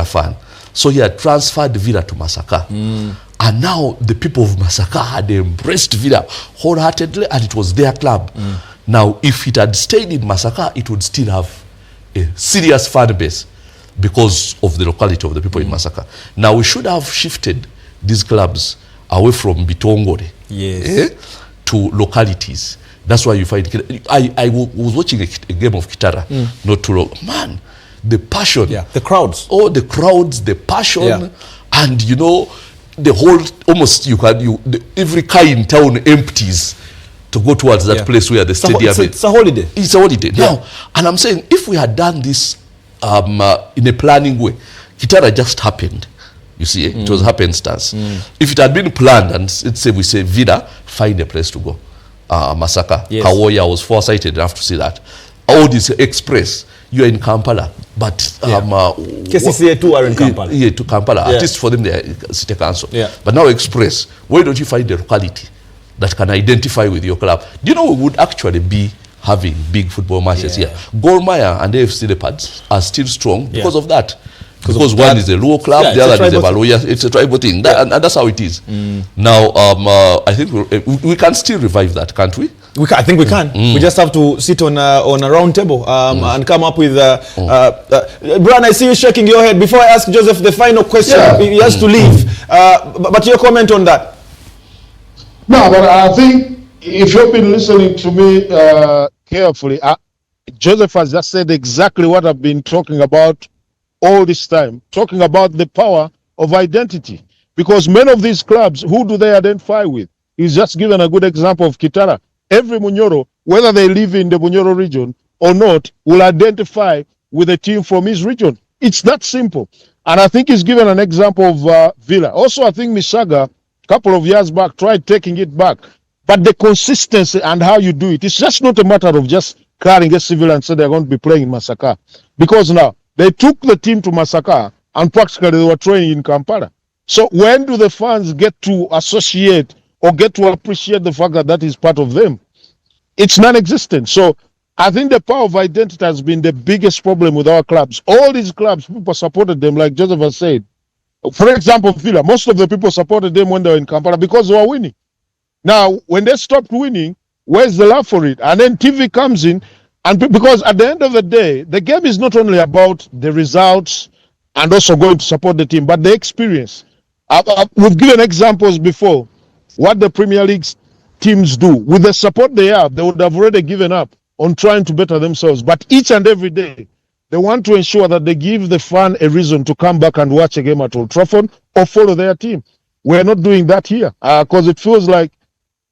Villa fan. So he had transferred Villa to Masaka. And now the people of Masaka had embraced Villa wholeheartedly, and it was their club. Now, if it had stayed in Masaka, it would still have a serious fan base because of the locality of the people in Masaka. Now, we should have shifted these clubs away from Bitongore to localities. That's why you find... I was watching a game of Kitara not too long. Man, the passion. Yeah, the crowds. Oh, the crowds, the passion. And, you know, the whole... Almost, every car in town empties to go towards that place where the stadium is. It's a holiday. It's a holiday. Now, and I'm saying, if we had done this in a planning way, Kitara just happened. You see, it was happenstance. If it had been planned, and let's say we say Vida, find a place to go. Masaka, Kawoya was foresighted enough to see that. All this Express, you are in Kampala, but KCCA too are in Kampala. Yeah, to Kampala. At least for them, they are city council. Yeah. But now Express, why don't you find the locality that can identify with your club? Do you know we would actually be having big football matches here? Gor Mahia and AFC Leopards are still strong because of that. Because one is a low club, the other is a Baloya. It's a tribal thing, and that's how it is. Now, I think we can still revive that, can't we? I think we can. We just have to sit on a round table and come up with... Brian, I see you shaking your head. Before I ask Joseph the final question, he has to leave. But your comment on that? No, but I think if you've been listening to me carefully, Joseph has just said exactly what I've been talking about all this time, talking about the power of identity. Because many of these clubs, who do they identify with? He's just given a good example of Kitara. Every Munyoro, whether they live in the Munyoro region or not, will identify with a team from his region. It's that simple. And I think he's given an example of Villa. Also, I think Misaga, a couple of years back, tried taking it back. But the consistency and how you do it, it's just not a matter of just carrying a civil and say they're going to be playing in Masaka. Because now, they took the team to Masaka and practically they were training in Kampala. So when do the fans get to associate or get to appreciate the fact that that is part of them? It's non-existent. So I think the power of identity has been the biggest problem with our clubs. All these clubs, people supported them, like Joseph has said. For example, Villa, most of the people supported them when they were in Kampala because they were winning. Now, when they stopped winning, where's the love for it? And then TV comes in, and because at the end of the day, the game is not only about the results and also going to support the team, but the experience. We've given examples before what the Premier League teams do. With the support they have, they would have already given up on trying to better themselves. But each and every day, they want to ensure that they give the fan a reason to come back and watch a game at Old Trafford or follow their team. We're not doing that here because it feels like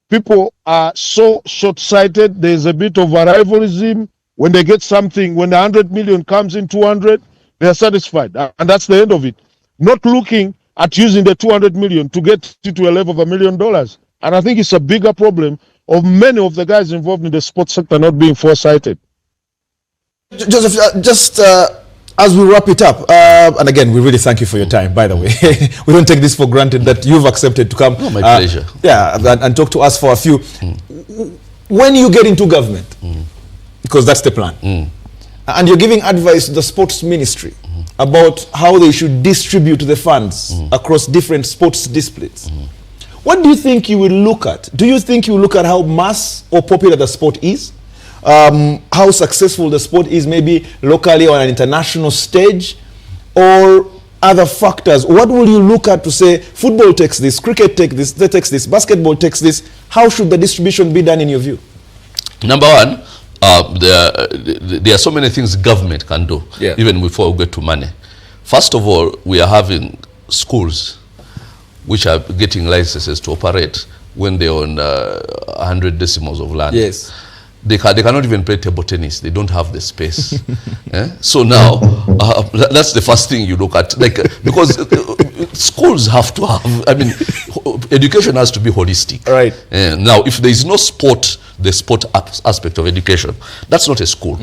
people are so short-sighted. There's a bit of a rivalry. When they get something, when the 100 million comes in 200, they're satisfied. And that's the end of it. Not looking at using the 200 million to get to a level of $1 million. And I think it's a bigger problem of many of the guys involved in the sports sector not being foresighted. Joseph, just as we wrap it up, and again, we really thank you for your time, by the way. We don't take this for granted that you've accepted to come. Oh, my pleasure. Yeah, and talk to us for a few. When you get into government, because that's the plan, and you're giving advice to the sports ministry about how they should distribute the funds across different sports disciplines, what do you think you will look at? Do you think you will look at how mass or popular the sport is? How successful the sport is, maybe locally or on an international stage, or other factors? What will you look at to say football takes this, cricket takes this, basketball takes this? How should the distribution be done in your view? Number one, there are so many things government can do, even before we get to money. First of all, we are having schools which are getting licenses to operate when they're on 100 decimals of land. Yes. They cannot even play table tennis. They don't have the space. So now, that's the first thing you look at. Because schools have to have, education has to be holistic. Right. Now, if there is no sport, the sport aspect of education, that's not a school.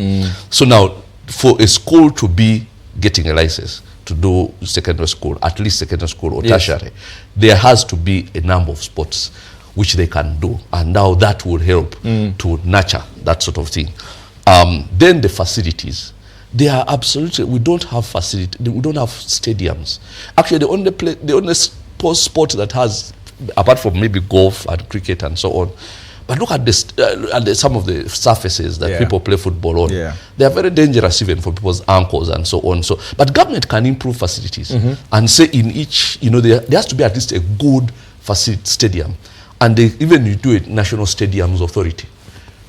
So now, for a school to be getting a license to do secondary school, at least secondary school or tertiary, there has to be a number of sports which they can do, and now that will help to nurture that sort of thing. Then the facilities. They are absolutely, we don't have facility, we don't have stadiums. Actually, the only sport that has, apart from maybe golf and cricket and so on, but look at some of the surfaces that people play football on. They are very dangerous even for people's ankles and so on. So, but government can improve facilities and say in each, there has to be at least a good facility stadium, and they even you do it National Stadiums Authority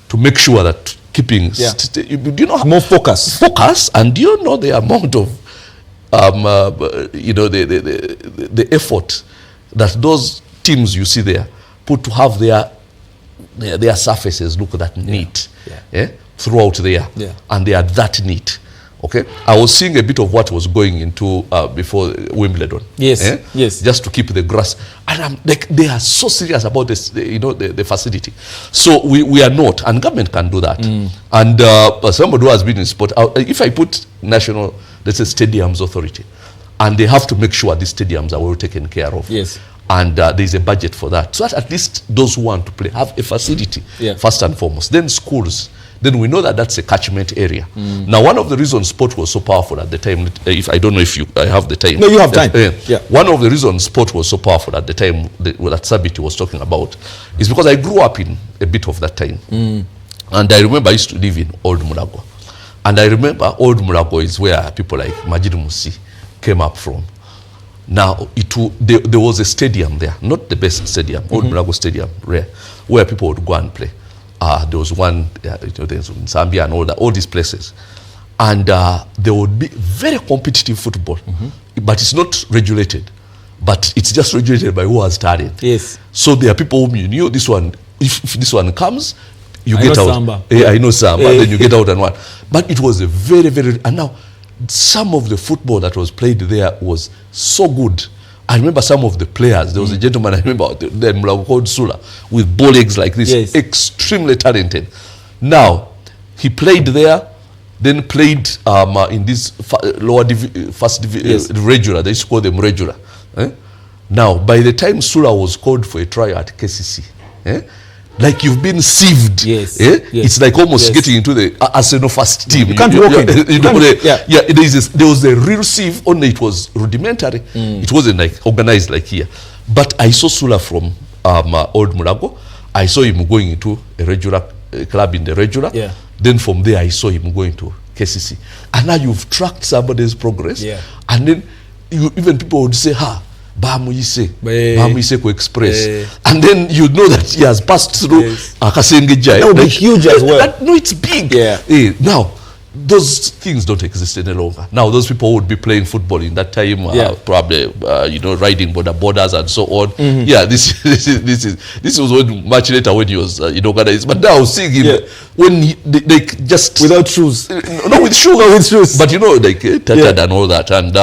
to make sure that keeping do you know more focus, and do you know the amount of the effort that those teams you see there put to have their surfaces look that neat throughout there, and they are that neat. Okay, I was seeing a bit of what was going into before Wimbledon. Yes, just to keep the grass, and I'm like, they are so serious about this, the facility. So we are not, and government can do that. And somebody who has been in sport, if I put National, let's say, Stadiums Authority, and they have to make sure these stadiums are well taken care of. Yes. And there is a budget for that, so that at least those who want to play have a facility first and foremost. Then schools. Then we know that that's a catchment area. Now, one of the reasons sport was so powerful at the time, if I don't know if I have the time. No, you have time. One of the reasons sport was so powerful at the time that Sabiti was talking about is because I grew up in a bit of that time. And I remember I used to live in Old Mulago. And I remember Old Mulago is where people like Majid Musi came up from. Now, there was a stadium there, not the best stadium, Old Mulago Stadium, where people would go and play. There was one, there's in Zambia and all these places. And there would be very competitive football, but it's not regulated. But it's just regulated by who has started. Yes. So there are people whom you knew, this one, if this one comes, you get out. Samba. I know Samba, then you get out and one. But it was a very, very, and now some of the football that was played there was so good. I remember some of the players. There was a gentleman I remember then called Sula with bow legs like this, extremely talented. Now he played there, then played in this regular. They used to call them regular. Now by the time Sula was called for a trial at KCC, like you've been sieved. It's like almost getting into the Arsenal first team. You can't walk in. There was a real sieve, only it was rudimentary. It wasn't like organized like here. But I saw Sula from Old Mulago. I saw him going into a regular club in the regular. Then from there I saw him going to KCC. And now you've tracked somebody's progress. And then even people would say, Bahamuyise Express. And then you know that he has passed through Kasenge Jai. That would be huge as well. No, it's big. Now, those things don't exist any longer. Now, those people would be playing football in that time, probably, riding borders and so on. This was when, much later when he was organized. But now seeing him when they just without shoes, no, with shoes, with shoes. But like tattered and all that, and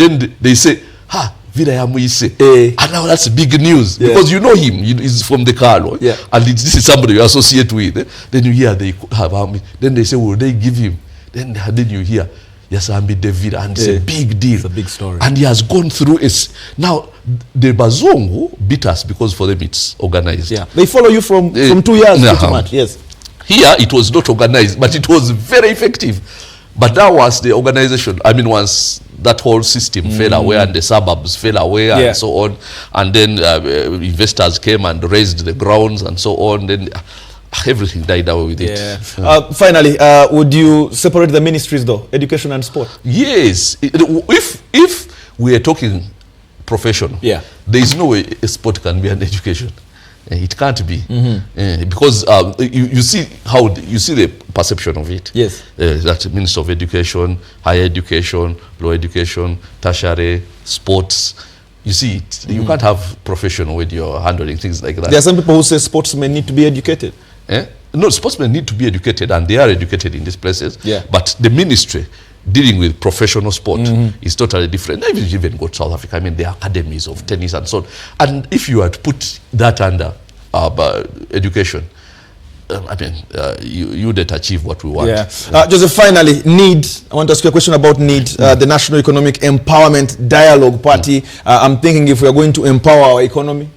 then they say, and now that's big news because you know him. He's from the Carlo, and this is somebody you associate with. Then you hear they have then they say, will they give him? Then you hear, yes, I'm David, and it's a big deal. It's a big story, and he has gone through now the Bazongo beat us because for them it's organized. They follow you from 2 years pretty much. Yes, here it was not organized, but it was very effective. But that was the organization. I mean, once that whole system fell away and the suburbs fell away and so on, and then investors came and raised the grounds and so on, then everything died away with it. Finally, would you separate the ministries though, education and sport? Yes. If we are talking professional, there is no way a sport can be an education. It can't be because you see the perception of it. That's Minister of Education, Higher Education, Lower Education, Tertiary, Sports. You see it. You can't have professional when you're handling things like that. There are some people who say sportsmen need to be educated. No, sportsmen need to be educated, and they are educated in these places. But the ministry dealing with professional sport is totally different. Even go to South Africa, I mean, there are academies of tennis and so on. And if you had put that under education, I mean, you would achieve what we want. Joseph, finally, NEED. I want to ask you a question about NEED, the National Economic Empowerment Dialogue Party. I'm thinking if we are going to empower our economy,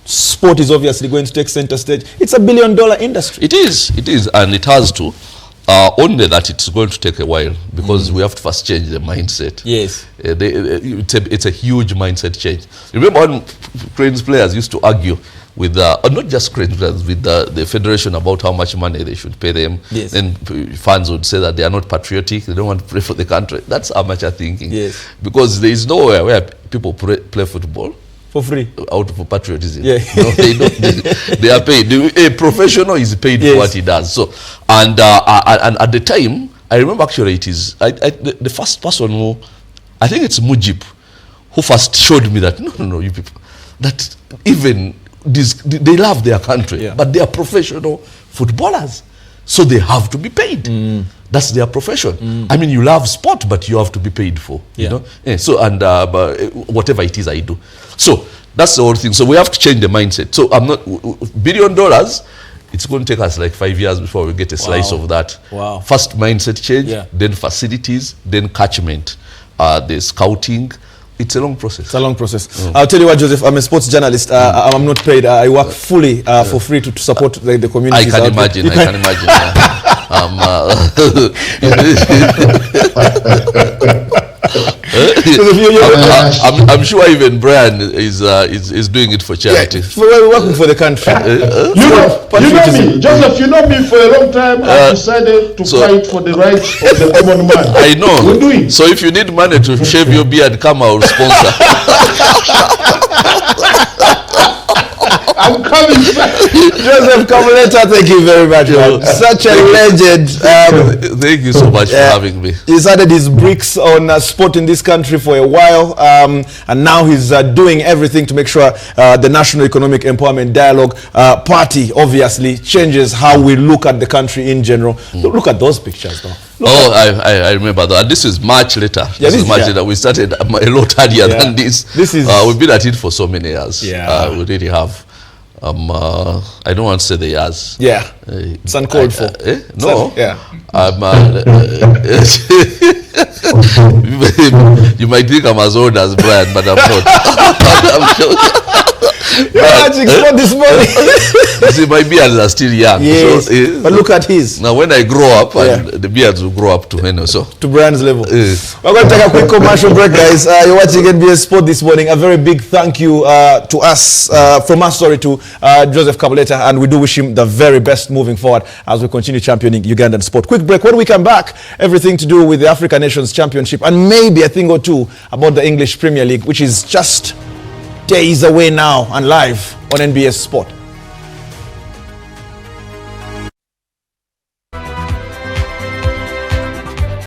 sport is obviously going to take center stage. It's $1 billion industry. It is, and it has to. Only that it's going to take a while because we have to first change the mindset. Yes. It's a huge mindset change. Remember when Cranes players used to argue with, not just Cranes players, with the federation about how much money they should pay them. Yes. Then fans would say that they are not patriotic, they don't want to play for the country. That's amateur thinking. Yes. Because there is nowhere where people play football For free. out of patriotism. Yeah. No, they don't. They are paid. A professional is paid Yes. for what he does. So, and at the time, I remember actually it is the first person who, I think it's Mujib, who first showed me that no, you people, that even they love their country, Yeah. but they are professional footballers, so they have to be paid. That's their profession. I mean, you love sport, but you have to be paid for. Yeah. You know. Yeah, so whatever it is I do. So that's the whole thing. So we have to change the mindset. So I'm not $1 billion. It's going to take us like 5 years before we get a slice of that. Wow. First mindset change, Yeah. then facilities, then catchment, the scouting. It's a long process. It's a long process. I'll tell you what, Joseph, I'm a sports journalist. I'm not paid. I work fully for free to support the community. I can imagine. I can imagine. I'm sure even Brian is doing it for charity. We're working for the country. You know me, Joseph. You know me for a long time. I decided to fight for the rights of the common man. I know. We're doing. So if you need money to shave your beard, come, I'll sponsor. I'm coming back. Joseph Kabuleta, thank you very much, man. Such a legend. Thank you so much for having me. He's added his bricks on sport in this country for a while, and now he's doing everything to make sure the National Economic Empowerment Dialogue Party obviously changes how we look at the country in general. Look at those pictures, though. I remember that. And this is much later. Yeah, this is much later. We started a lot earlier than this. This is we've been at it for so many years. Yeah. We really have. I don't want to say the years. Yeah. It's uncalled for. No. Yeah. You might think I'm as old as Brian, but I'm not. I'm sure. You're watching sport this morning. You see, my beards are still young. Yes. So, but look at his. now, when I grow up, and the beards will grow up to so. To Brian's level. We're going to take a quick commercial break, guys. You're watching NBA Sport this morning. A very big thank you to us, from us, sorry, to Joseph Kabuleta, and we do wish him the very best moving forward as we continue championing Ugandan sport. Quick break. When we come back, everything to do with the African Nations Championship and maybe a thing or two about the English Premier League, which is just days away now and live on NBS Sport.